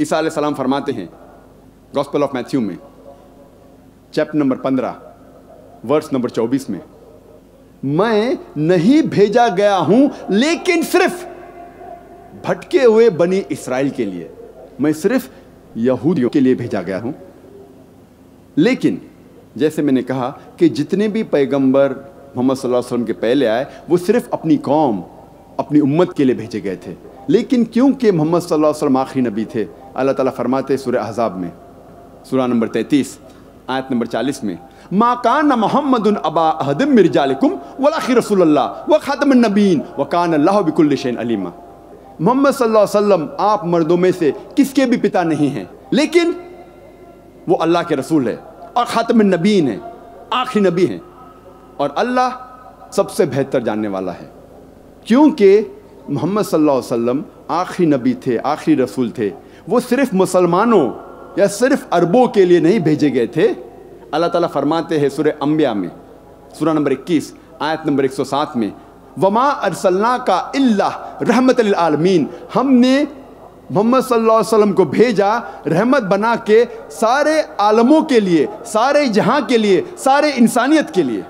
ईसा अलैहिस्सलाम फरमाते हैं गॉस्पेल ऑफ मैथ्यू में चैप्टर नंबर 15 वर्स नंबर 24 में, मैं नहीं भेजा गया हूं लेकिन सिर्फ भटके हुए बनी इस्राएल के लिए, मैं सिर्फ यहूदियों के लिए भेजा गया हूं। लेकिन जैसे मैंने कहा कि जितने भी पैगंबर मोहम्मद सल्लल्लाहु अलैहि वसल्लम के पहले आए वो सिर्फ अपनी कौम, अपनी उम्मत के लिए भेजे गए थे। लेकिन क्योंकि मोहम्मद सल्लल्लाहु अलैहि वसल्लम आखिरी नबी थे, अल्लाह ताला फरमाते सूरह अहज़ाब में सूरह नंबर 33 आयत नंबर 40 में, मा कान मुहम्मदुन अबा अहदिम मिन रिजालिकुम वलाकिन रसूलुल्लाह व खातमुन नबीय्यीन व कान अल्लाहु बिकुल्लि शैइन अलीमा। मोहम्मद सल्लल्लाहु अलैहि वसल्लम आप मर्दों में से किसके भी पिता नहीं हैं, लेकिन वो अल्लाह के रसूल है और खातमुन नबीय्यीन है, आखिरी नबी हैं, और अल्लाह सबसे बेहतर जानने वाला है। क्योंकि मोहम्मद सल्लल्लाहु अलैहि वसल्लम आखिरी नबी थे, आखिरी रसूल थे, वो सिर्फ मुसलमानों या सिर्फ अरबों के लिए नहीं भेजे गए थे। अल्लाह ताला फरमाते हैं सूरह अंबिया में सूरह नंबर 21 आयत नंबर 107 में, वमा अरसलना का इल्ला रहमतल लिल आलमीन, हमने मोहम्मद सल्लल्लाहु अलैहि वसल्लम को भेजा रहमत बना के सारे आलमों के लिए, सारे जहां के लिए, सारे इंसानियत के लिए।